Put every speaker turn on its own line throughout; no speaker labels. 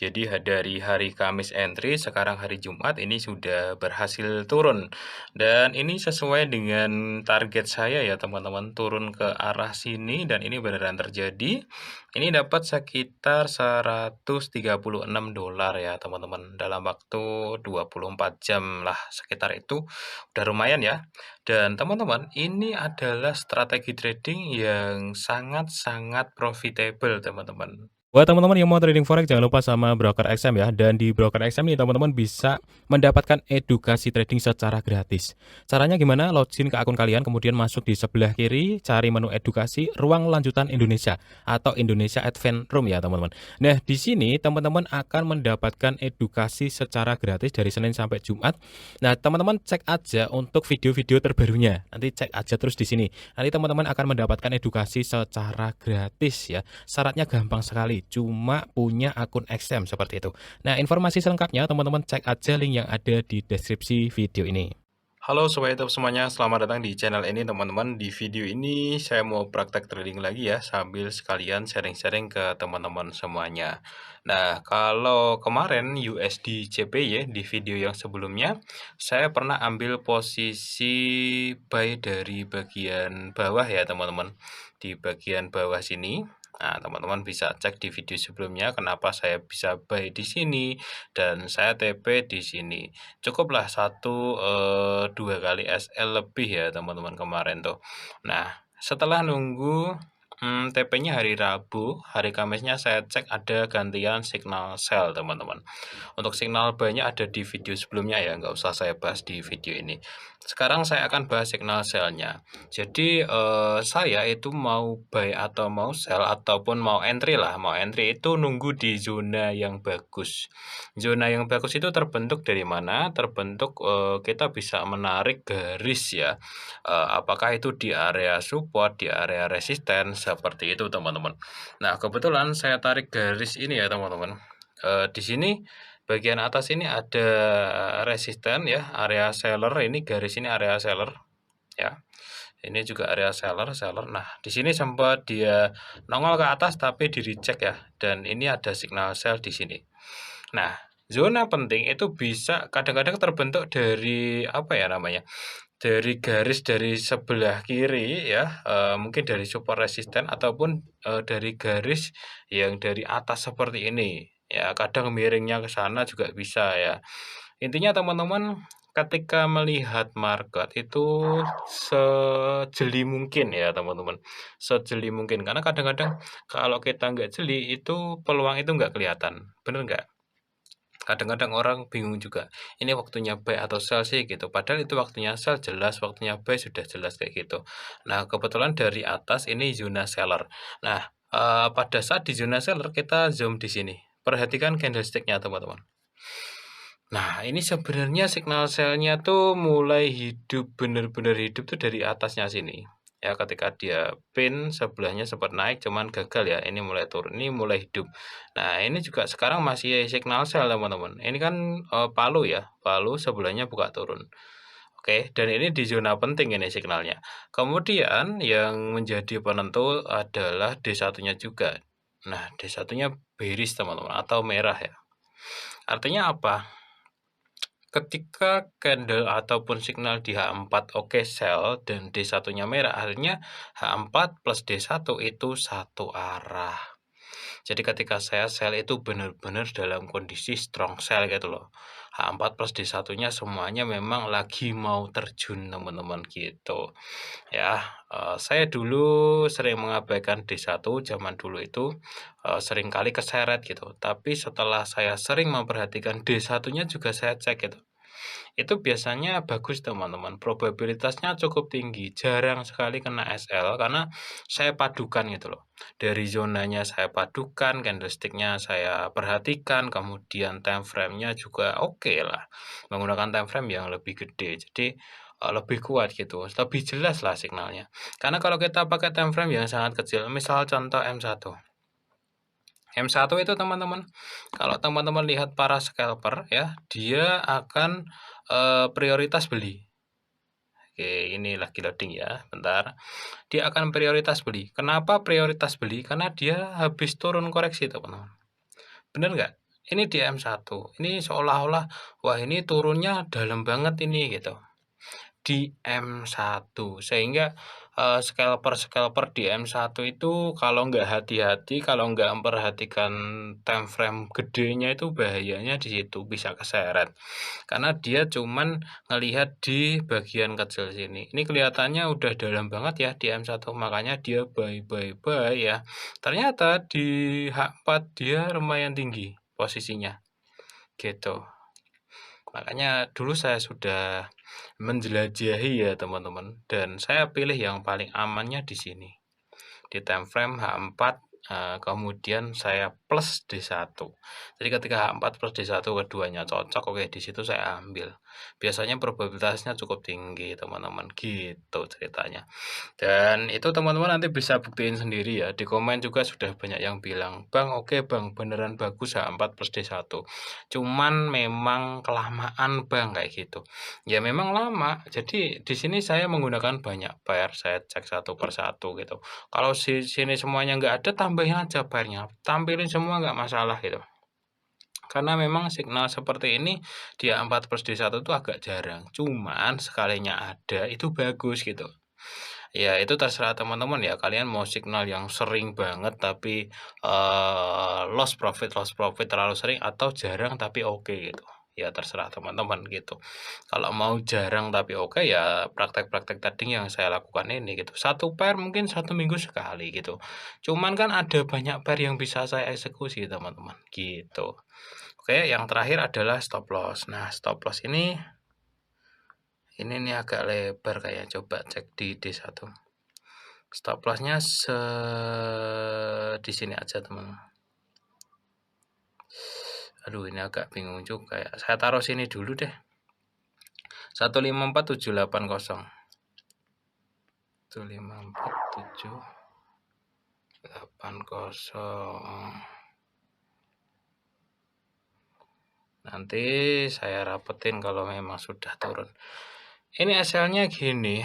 Jadi dari hari Kamis entry, sekarang hari Jumat ini sudah berhasil turun. Dan ini sesuai dengan target saya ya teman-teman, turun ke arah sini dan ini beneran terjadi. Ini dapat sekitar $136 ya teman-teman, dalam waktu 24 jam lah sekitar itu. Udah lumayan ya. Dan teman-teman, ini adalah strategi trading yang sangat-sangat profitable teman-teman. Buat teman-teman yang mau trading forex jangan lupa sama broker XM ya. Dan di broker XM nih teman-teman bisa mendapatkan edukasi trading secara gratis. Caranya gimana? Login ke akun kalian, kemudian masuk di sebelah kiri, cari menu edukasi, ruang lanjutan Indonesia atau Indonesia Advance Room ya teman-teman. Nah di sini teman-teman akan mendapatkan edukasi secara gratis dari Senin sampai Jumat. Nah teman-teman cek aja untuk video-video terbarunya. Nanti cek aja terus di sini. Nanti teman-teman akan mendapatkan edukasi secara gratis ya. Syaratnya gampang sekali, cuma punya akun XM seperti itu. Nah, informasi selengkapnya teman-teman cek aja link yang ada di deskripsi video ini. Halo Sobat YouTube semuanya, selamat datang di channel ini teman-teman. Di video ini saya mau praktek trading lagi ya, sambil sekalian sharing-sharing ke teman-teman semuanya. Nah, kalau kemarin USD CPY di video yang sebelumnya, saya pernah ambil posisi buy dari bagian bawah ya teman-teman. Di bagian bawah sini. Nah, teman-teman bisa cek di video sebelumnya kenapa saya bisa buy di sini dan saya TP di sini. Cukuplah 2 kali SL lebih ya teman-teman kemarin tuh. Nah, setelah nunggu TP-nya hari Rabu, hari Kamisnya saya cek ada gantian signal sell teman-teman. Untuk signal buy-nya ada di video sebelumnya ya, nggak usah saya bahas di video ini. Sekarang saya akan bahas signal sell-nya. Jadi saya itu mau buy atau mau sell ataupun mau entry lah, mau entry itu nunggu di zona yang bagus. Zona yang bagus itu terbentuk dari mana? Terbentuk kita bisa menarik garis ya. Apakah itu di area support, di area resisten seperti itu teman-teman. Nah, kebetulan saya tarik garis ini ya teman-teman. Di sini bagian atas ini ada resisten ya, area seller ini garis ini area seller ya. Ini juga area seller. Nah, di sini sempat dia nongol ke atas tapi di-reject ya. Dan ini ada signal sell di sini. Nah, zona penting itu bisa kadang-kadang terbentuk dari apa ya namanya? Dari garis dari sebelah kiri ya, mungkin dari support resisten ataupun dari garis yang dari atas seperti ini. Ya, kadang miringnya ke sana juga bisa ya. Intinya teman-teman ketika melihat market itu sejeli mungkin ya teman-teman, sejeli mungkin. Karena kadang-kadang kalau kita nggak jeli itu peluang itu nggak kelihatan, bener nggak? Kadang-kadang orang bingung juga, ini waktunya buy atau sell sih gitu, padahal itu waktunya sell jelas, waktunya buy sudah jelas kayak gitu. Nah, kebetulan dari atas ini zona seller. Nah, pada saat di zona seller kita zoom di sini, perhatikan candlestick-nya teman-teman. Nah, ini sebenarnya signal sell-nya tuh mulai hidup, bener-bener hidup tuh dari atasnya sini. Ya, ketika dia pin sebelahnya sempat naik cuman gagal ya, ini mulai turun, ini mulai hidup. Nah, ini juga sekarang masih signal sell teman-teman. Ini kan palu ya, palu sebelahnya buka turun. Oke, dan ini di zona penting ini signalnya. Kemudian yang menjadi penentu adalah D1-nya juga. Nah, D1-nya bearish teman-teman atau merah ya. Artinya apa? Ketika candle ataupun signal di H4 oke sell dan D1-nya merah, akhirnya H4 plus D1 itu satu arah. Jadi ketika saya sell itu benar-benar dalam kondisi strong sell gitu loh. H4 plus D1-nya semuanya memang lagi mau terjun teman-teman gitu. Ya, saya dulu sering mengabaikan D1 zaman dulu itu sering kali keseret gitu. Tapi setelah saya sering memperhatikan D1-nya juga saya cek gitu. Itu biasanya bagus teman-teman, probabilitasnya cukup tinggi, jarang sekali kena SL karena saya padukan gitu loh. Dari zonanya saya padukan, candlestick-nya saya perhatikan, kemudian time frame-nya juga oke lah. Menggunakan time frame yang lebih gede, jadi lebih kuat gitu, lebih jelas lah signalnya. Karena kalau kita pakai time frame yang sangat kecil, misal contoh M1. M1 itu teman-teman, kalau teman-teman lihat para scalper ya, dia akan prioritas beli. Oke, ini lagi loading ya, bentar. Dia akan prioritas beli. Kenapa prioritas beli? Karena dia habis turun koreksi, teman-teman. Bener nggak? ini di M1, ini seolah-olah, wah ini turunnya dalam banget ini gitu. Di M1 sehingga, scalper-scalper di M1 itu kalau nggak hati-hati, kalau nggak memperhatikan time frame gedenya itu bahayanya di situ, bisa keseret. Karena dia cuman ngelihat di bagian kecil sini. Ini kelihatannya udah dalam banget ya di M1, makanya dia buy buy buy ya. Ternyata di H4 dia lumayan tinggi posisinya, gitu. Makanya dulu saya sudah menjelajahi ya teman-teman, dan saya pilih yang paling amannya di sini. Di time frame H4, kemudian saya plus D1. Jadi ketika H4 plus D1 keduanya cocok, oke di situ saya ambil. Biasanya probabilitasnya cukup tinggi teman-teman, gitu ceritanya. Dan itu teman-teman nanti bisa buktiin sendiri ya, di komen juga sudah banyak yang bilang, "Bang, oke Bang, beneran bagus H4 plus D1. Cuman memang kelamaan Bang," kayak gitu. Ya memang lama, jadi di sini saya menggunakan banyak pair, saya cek satu per satu gitu. Kalau sini semuanya nggak ada, tambahin aja pair-nya, tampilin semua nggak masalah gitu. Karena memang signal seperti ini di A4 plus D1 itu agak jarang, cuman sekalinya ada itu bagus gitu. Ya itu terserah teman-teman ya, kalian mau signal yang sering banget tapi, loss profit terlalu sering atau jarang tapi oke gitu. Ya terserah teman-teman gitu. Kalau mau jarang tapi oke ya praktek-praktek tadi yang saya lakukan ini gitu. Satu pair mungkin 1 minggu sekali gitu. Cuman kan ada banyak pair yang bisa saya eksekusi teman-teman, gitu. Oke, yang terakhir adalah stop loss. Nah, stop loss ini nih agak lebar kayak, coba cek di D1. Stop loss-nya di sini aja, teman. Aduh, ini agak bingung juga ya. Saya taruh sini dulu deh. 154780. 154780. Nanti saya rapetin kalau memang sudah turun. Ini SL-nya gini.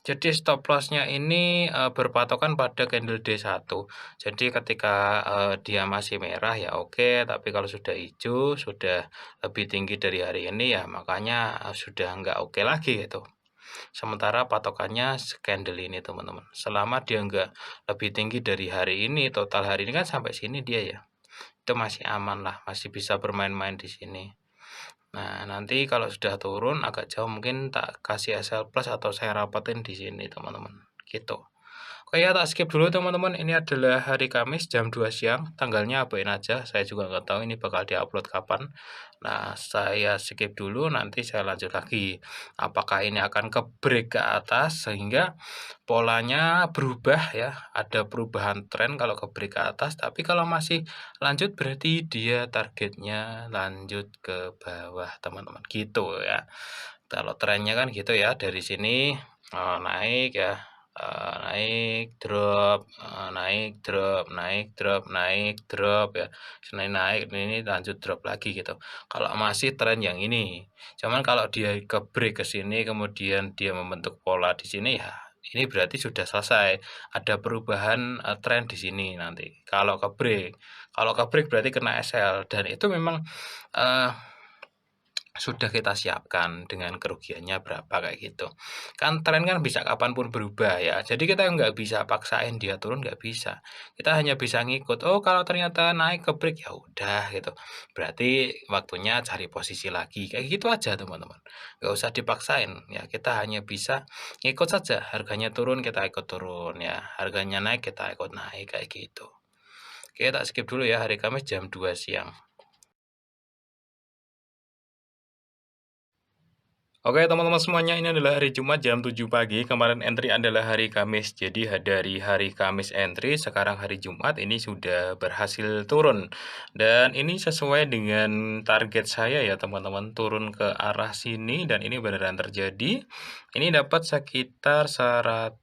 Jadi stop loss-nya ini, berpatokan pada candle D1. Jadi ketika, dia masih merah ya oke, tapi kalau sudah hijau, sudah lebih tinggi dari hari ini ya makanya, sudah nggak oke lagi gitu. Sementara patokannya candle ini teman-teman. Selama dia nggak lebih tinggi dari hari ini, total hari ini kan sampai sini dia ya, itu masih aman lah, masih bisa bermain-main di sini. Nah, nanti kalau sudah turun agak jauh mungkin tak kasih SL plus atau saya rapetin di sini teman-teman, gitu. Oke ya, tak skip dulu teman-teman. Ini adalah hari Kamis jam 2 siang. Tanggalnya abain aja. Saya juga nggak tahu ini bakal diupload kapan. Nah, saya skip dulu. Nanti saya lanjut lagi. Apakah ini akan ke-break ke atas sehingga polanya berubah ya. Ada perubahan tren kalau ke-break ke atas. Tapi kalau masih lanjut berarti dia targetnya lanjut ke bawah teman-teman. Gitu ya. Kalau trennya kan gitu ya. Dari sini naik ya, naik, drop, naik, drop, naik, drop, naik, drop ya. Senin naik, ini lanjut drop lagi gitu. Kalau masih tren yang ini. Cuman kalau dia ke-break ke sini, kemudian dia membentuk pola di sini ya, ini berarti sudah selesai. Ada perubahan, tren di sini nanti. Kalau ke-break berarti kena SL dan itu memang, eee sudah kita siapkan dengan kerugiannya berapa kayak gitu. Kan tren kan bisa kapanpun berubah ya. Jadi kita nggak bisa paksain dia turun nggak bisa. Kita hanya bisa ngikut. Oh kalau ternyata naik ke break ya udah gitu. Berarti waktunya cari posisi lagi. Kayak gitu aja teman-teman. Nggak usah dipaksain ya. Kita hanya bisa ngikut saja. Harganya turun kita ikut turun ya. Harganya naik kita ikut naik kayak gitu. Oke tak skip dulu ya hari Kamis jam 2 siang. Oke teman-teman semuanya, ini adalah hari Jumat jam 7 pagi, kemarin entry adalah hari Kamis, jadi dari hari Kamis entry, sekarang hari Jumat ini sudah berhasil turun. Dan ini sesuai dengan target saya ya teman-teman, turun ke arah sini dan ini beneran terjadi. Ini dapat sekitar 136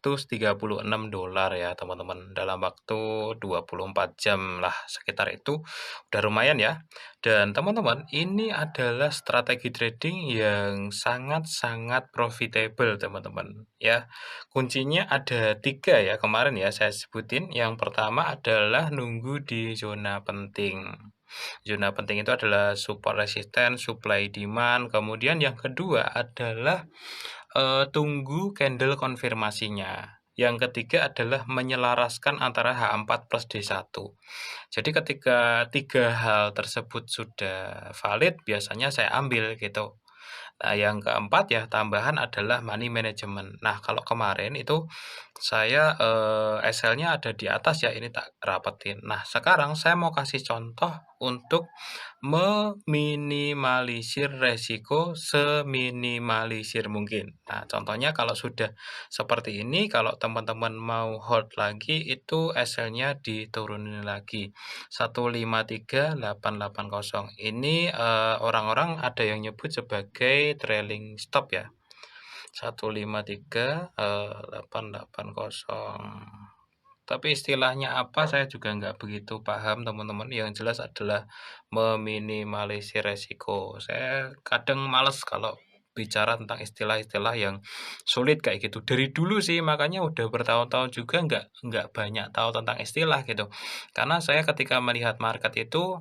dolar ya teman-teman, dalam waktu 24 jam lah sekitar itu, udah lumayan ya. Dan teman-teman, ini adalah strategi trading yang sangat-sangat profitable teman-teman ya. Kuncinya ada 3 ya kemarin ya saya sebutin. Yang pertama adalah nunggu di zona penting. Zona penting itu adalah support resisten, supply demand, kemudian yang kedua adalah tunggu candle konfirmasinya. Yang ketiga adalah menyelaraskan antara H4 plus D1. Jadi ketika 3 hal tersebut sudah valid, biasanya saya ambil gitu. Nah, yang keempat ya tambahan adalah money management. Nah, kalau kemarin itu saya, SL-nya ada di atas ya, ini tak rapetin. Nah, sekarang saya mau kasih contoh untuk meminimalisir resiko seminimalisir mungkin. Nah, contohnya kalau sudah seperti ini, kalau teman-teman mau hold lagi, itu SL-nya diturunin lagi. 153.880. Ini, orang-orang ada yang nyebut sebagai trailing stop ya. 153.880. Tapi istilahnya apa saya juga nggak begitu paham teman-teman, yang jelas adalah meminimalisir resiko. Saya kadang males kalau bicara tentang istilah-istilah yang sulit kayak gitu. Dari dulu sih, makanya udah bertahun-tahun juga nggak banyak tahu tentang istilah gitu. Karena saya ketika melihat market itu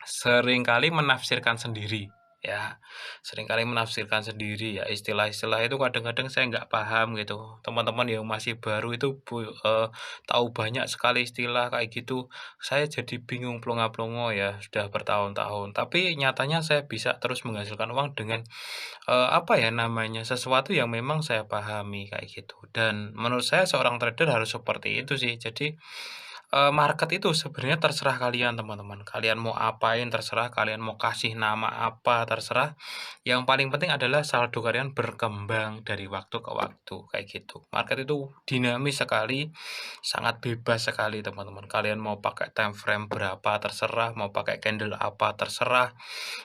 seringkali menafsirkan sendiri, ya. Seringkali menafsirkan sendiri ya, istilah-istilah itu kadang-kadang saya nggak paham gitu. Teman-teman yang masih baru itu tahu banyak sekali istilah kayak gitu, saya jadi bingung plonga-plongo ya, sudah bertahun-tahun. Tapi nyatanya saya bisa terus menghasilkan uang dengan, apa ya namanya, sesuatu yang memang saya pahami kayak gitu. Dan menurut saya seorang trader harus seperti itu sih. Jadi market itu sebenarnya terserah kalian teman-teman, kalian mau apain terserah, kalian mau kasih nama apa terserah, yang paling penting adalah saldo kalian berkembang dari waktu ke waktu, kayak gitu. Market itu dinamis sekali, sangat bebas sekali teman-teman, kalian mau pakai time frame berapa terserah, mau pakai candle apa terserah,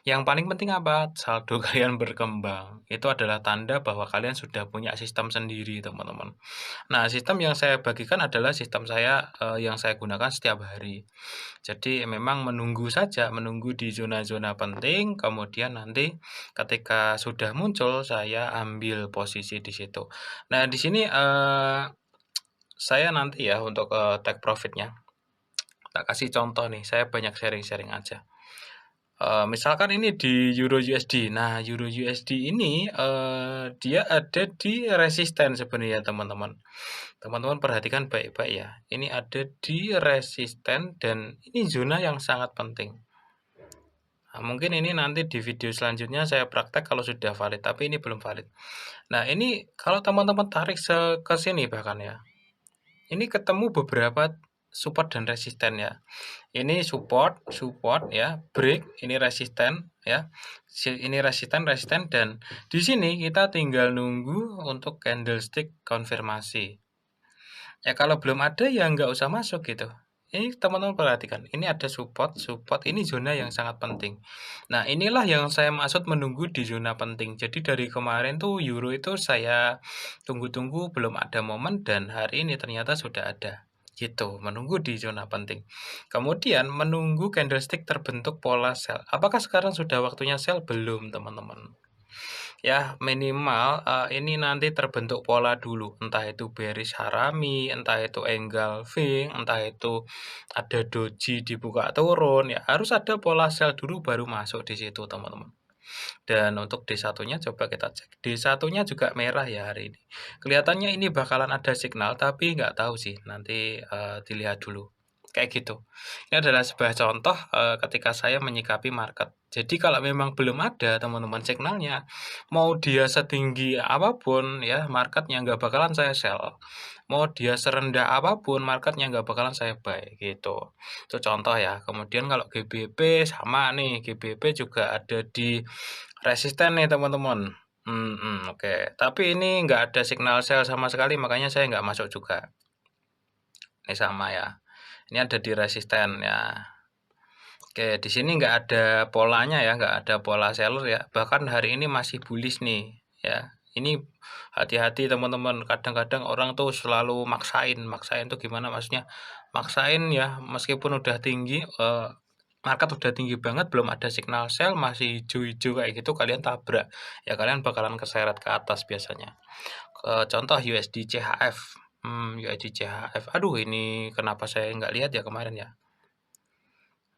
yang paling penting apa? Saldo kalian berkembang, itu adalah tanda bahwa kalian sudah punya sistem sendiri teman-teman. Nah, sistem yang saya bagikan adalah sistem saya, yang saya gunakan setiap hari. Jadi memang menunggu saja, menunggu di zona-zona penting, kemudian nanti ketika sudah muncul, saya ambil posisi di situ. Nah, di sini, saya nanti ya untuk, take profit-nya, tak kasih contoh nih, saya banyak sharing-sharing aja. Misalkan ini di Euro USD. Nah, Euro USD ini, dia ada di resisten sebenarnya teman-teman. Teman-teman perhatikan baik-baik ya. Ini ada di resisten dan ini zona yang sangat penting. Nah, mungkin ini nanti di video selanjutnya saya praktek kalau sudah valid, tapi ini belum valid. Nah, ini kalau teman-teman tarik ke sini bahkan ya, ini ketemu beberapa support dan resisten ya. Ini support, support ya, break, ini resisten ya. Ini resisten, resisten dan di sini kita tinggal nunggu untuk candlestick konfirmasi. Ya kalau belum ada ya nggak usah masuk gitu. Ini teman-teman perhatikan, ini ada support, support, ini zona yang sangat penting. Nah inilah yang saya maksud menunggu di zona penting. Jadi dari kemarin tuh euro itu saya tunggu-tunggu belum ada momen dan hari ini ternyata sudah ada. Gitu, menunggu di zona penting. Kemudian menunggu candlestick terbentuk pola sell. Apakah sekarang sudah waktunya sell? Belum teman-teman. Ya minimal, ini nanti terbentuk pola dulu, entah itu bearish harami, entah itu engulfing, entah itu ada doji dibuka turun, ya harus ada pola sell dulu baru masuk di situ teman-teman. Dan untuk D1-nya coba kita cek, D1-nya juga merah ya hari ini. Kelihatannya ini bakalan ada signal, tapi nggak tahu sih, nanti, dilihat dulu. Kayak gitu. Ini adalah sebuah contoh, ketika saya menyikapi market. Jadi kalau memang belum ada teman-teman signalnya, mau dia setinggi apapun ya, marketnya nggak bakalan saya sell. Mau dia serendah apapun, marketnya nggak bakalan saya buy, gitu. Itu contoh ya. Kemudian kalau GBP sama nih, GBP juga ada di resisten nih teman-teman. Oke. Tapi ini nggak ada signal sell sama sekali, makanya saya nggak masuk juga. Ini sama ya. Ini ada di resisten ya. Oke, di sini nggak ada polanya ya, nggak ada pola seller ya. Bahkan hari ini masih bullish nih ya. Ini hati-hati teman-teman. Kadang-kadang orang tuh selalu maksain. Maksain tuh gimana maksudnya? Maksain ya, meskipun udah tinggi, market udah tinggi banget, belum ada signal sell, masih hijau-hijau kayak gitu, kalian tabrak. Ya kalian bakalan keseret ke atas biasanya. Contoh USD CHF. USD CHF. Aduh, ini kenapa saya nggak lihat ya kemarin ya?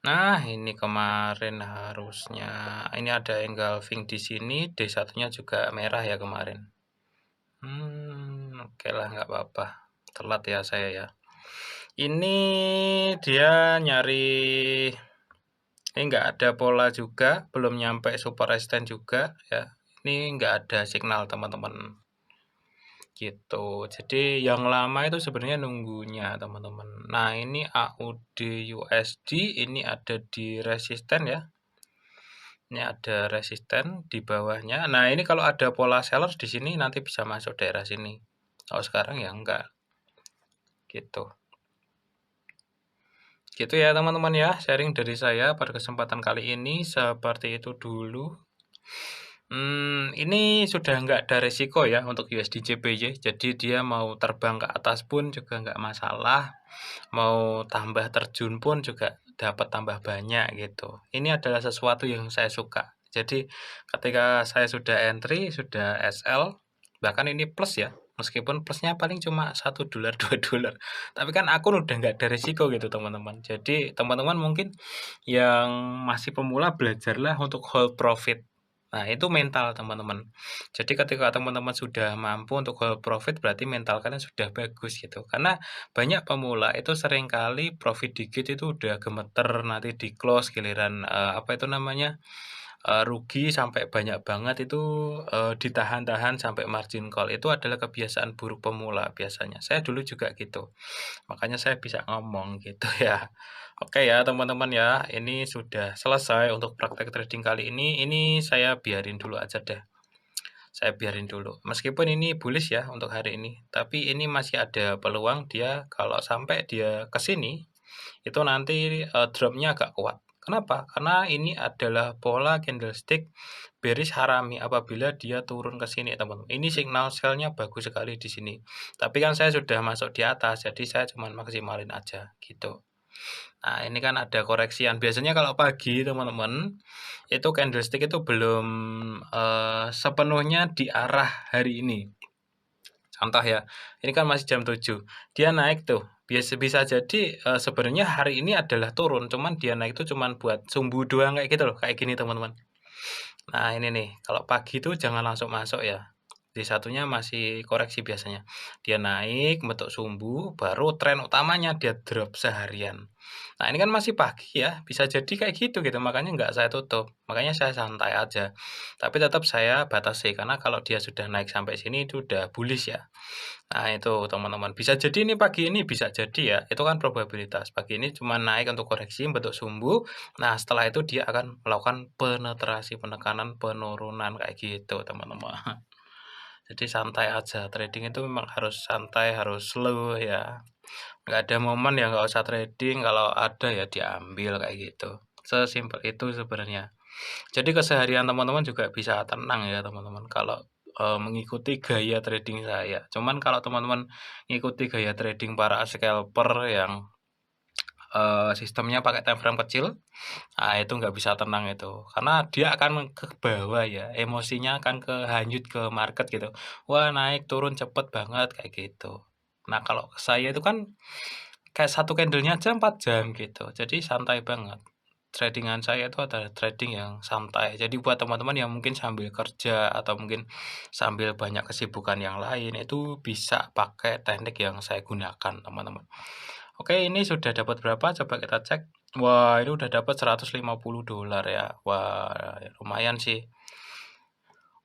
Nah, ini kemarin harusnya ini ada engulfing di sini, D1-nya juga merah ya kemarin. Oke lah, nggak apa-apa. Telat ya saya ya. Ini dia nyari ini nggak ada pola juga, belum nyampe super resistance juga ya. Ini nggak ada signal teman-teman. Gitu. Jadi yang lama itu sebenarnya nunggunya teman-teman. Nah, ini AUD USD ini ada di resisten ya. Ini ada resisten di bawahnya. Nah, ini kalau ada pola seller di sini nanti bisa masuk daerah sini. Kalau sekarang ya enggak. Gitu. Gitu ya teman-teman ya, sharing dari saya pada kesempatan kali ini seperti itu dulu. Ini sudah nggak ada resiko ya untuk USD JPY, jadi dia mau terbang ke atas pun juga nggak masalah, mau tambah terjun pun juga dapat tambah banyak gitu. Ini adalah sesuatu yang saya suka. Jadi ketika saya sudah entry, sudah SL, bahkan ini plus ya, meskipun plusnya paling cuma $1, $2, tapi kan akun udah nggak ada resiko gitu teman-teman. Jadi teman-teman mungkin yang masih pemula belajarlah untuk hold profit. Nah, itu mental teman-teman. Jadi ketika teman-teman sudah mampu untuk hold profit berarti mental kalian sudah bagus gitu. Karena banyak pemula itu seringkali profit dikit itu udah gemeter nanti di close giliran apa itu namanya? Rugi sampai banyak banget itu ditahan-tahan sampai margin call. Itu adalah kebiasaan buruk pemula biasanya. Saya dulu juga gitu. Makanya saya bisa ngomong gitu ya. Oke ya teman-teman ya, ini sudah selesai untuk praktek trading kali ini. Ini saya biarin dulu aja deh. Saya biarin dulu. Meskipun ini bullish ya untuk hari ini, tapi ini masih ada peluang dia kalau sampai dia ke sini, itu nanti drop-nya agak kuat. Kenapa? Karena ini adalah pola candlestick bearish harami apabila dia turun ke sini, teman-teman. Ini signal sell-nya bagus sekali di sini. Tapi kan saya sudah masuk di atas, jadi saya cuma maksimalin aja gitu. Nah, ini kan ada koreksian. Biasanya kalau pagi, teman-teman, itu candlestick itu belum sepenuhnya di arah hari ini. Contoh ya, ini kan masih jam 7, dia naik tuh, biasa bisa jadi, sebenarnya hari ini adalah turun, cuman dia naik itu cuman buat sumbu doang kayak gitu loh, kayak gini teman-teman. Nah ini nih, kalau pagi itu jangan langsung masuk ya, di satunya masih koreksi biasanya. Dia naik, bentuk sumbu, baru tren utamanya dia drop seharian. Nah ini kan masih pagi ya, bisa jadi kayak gitu, makanya nggak saya tutup, makanya saya santai aja. Tapi tetap saya batasi, karena kalau dia sudah naik sampai sini itu udah bullish ya. Nah itu teman-teman, bisa jadi ini pagi ini bisa jadi ya, itu kan probabilitas. Pagi ini cuma naik untuk koreksi bentuk sumbu, nah setelah itu dia akan melakukan penetrasi, penekanan, penurunan kayak gitu teman-teman. Jadi santai aja, trading itu memang harus santai, harus slow ya. Nggak ada momen ya nggak usah trading, kalau ada ya diambil kayak gitu. Sesimpel itu sebenarnya. Jadi keseharian teman-teman juga bisa tenang ya teman-teman kalau, mengikuti gaya trading saya. Cuman kalau teman-teman ngikuti gaya trading para scalper yang, sistemnya pakai time frame kecil, nah itu nggak bisa tenang itu. Karena dia akan ke bawah ya, emosinya akan hanyut ke market gitu. Wah naik turun cepet banget kayak gitu. Nah kalau saya itu kan kayak satu candle-nya aja 4 jam gitu, jadi santai banget. Trading-an saya itu adalah trading yang santai. Jadi buat teman-teman yang mungkin sambil kerja atau mungkin sambil banyak kesibukan yang lain, itu bisa pakai teknik yang saya gunakan, teman-teman. Oke, ini sudah dapat berapa? Coba kita cek. Wah, ini udah dapat $150 ya. Wah, lumayan sih.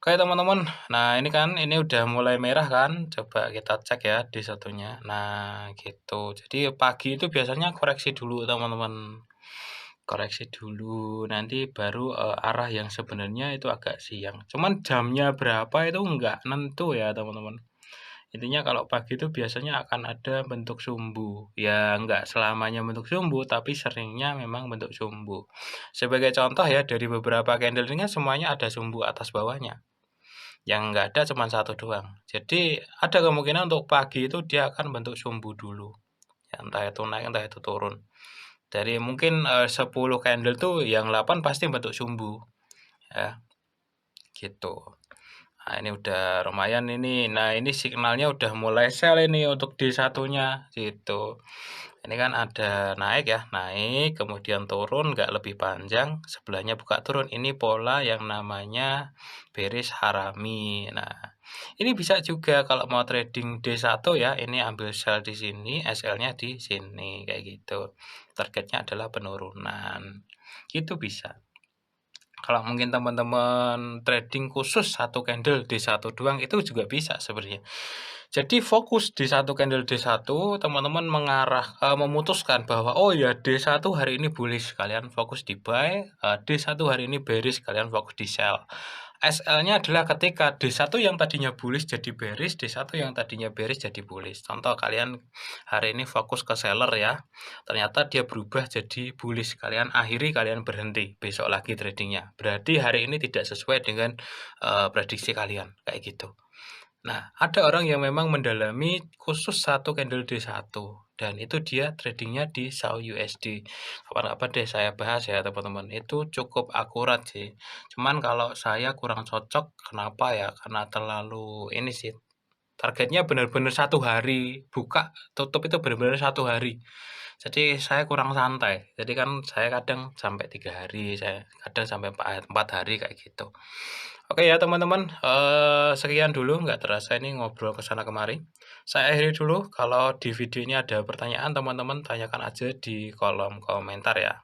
Oke teman-teman, nah ini kan ini udah mulai merah kan, coba kita cek ya di satunya. Nah gitu, jadi pagi itu biasanya koreksi dulu teman-teman, koreksi dulu, nanti baru arah yang sebenarnya itu agak siang. Cuman jamnya berapa itu nggak nentu ya teman-teman. Intinya kalau pagi itu biasanya akan ada bentuk sumbu. Ya nggak selamanya bentuk sumbu, tapi seringnya memang bentuk sumbu. Sebagai contoh ya, dari beberapa candle ini kan semuanya ada sumbu atas bawahnya. Yang nggak ada cuma satu doang. Jadi ada kemungkinan untuk pagi itu dia akan bentuk sumbu dulu. Ya, entah itu naik, entah itu turun. Dari mungkin 10 candle tuh yang 8 pasti bentuk sumbu. Ya, gitu. Nah, ini udah lumayan ini. Nah, ini signalnya udah mulai sell ini untuk D1-nya gitu. Ini kan ada naik ya, naik kemudian turun nggak lebih panjang, sebelahnya buka turun. Ini pola yang namanya bearish harami. Nah, ini bisa juga kalau mau trading D1 ya, ini ambil sell di sini, SL-nya di sini, kayak gitu. Targetnya adalah penurunan, gitu bisa. Kalau mungkin teman-teman trading khusus satu candle D1 doang itu juga bisa sebenarnya. Jadi fokus di satu candle D1, teman-teman memutuskan bahwa, "Oh ya D1 hari ini bullish," kalian fokus di buy, D1 hari ini bearish, kalian fokus di sell. SL-nya adalah ketika D1 yang tadinya bullish jadi bearish, D1 yang tadinya bearish jadi bullish. Contoh kalian hari ini fokus ke seller ya, ternyata dia berubah jadi bullish, kalian akhiri, kalian berhenti, besok lagi tradingnya. Berarti hari ini tidak sesuai dengan, prediksi kalian, kayak gitu. Nah, ada orang yang memang mendalami khusus satu candle D1 dan itu dia tradingnya di SAU USD. Kapan-kapan deh saya bahas ya teman-teman, itu cukup akurat sih. Cuman kalau saya kurang cocok, kenapa ya? Karena terlalu ini sih, targetnya benar-benar satu hari, buka tutup itu benar-benar satu hari. Jadi saya kurang santai. Jadi kan saya kadang sampai 3 hari, saya kadang sampai 4 hari kayak gitu. Oke ya teman-teman, sekian dulu, nggak terasa ini ngobrol ke sana kemari. Saya akhiri dulu, kalau di video ini ada pertanyaan teman-teman tanyakan aja di kolom komentar ya.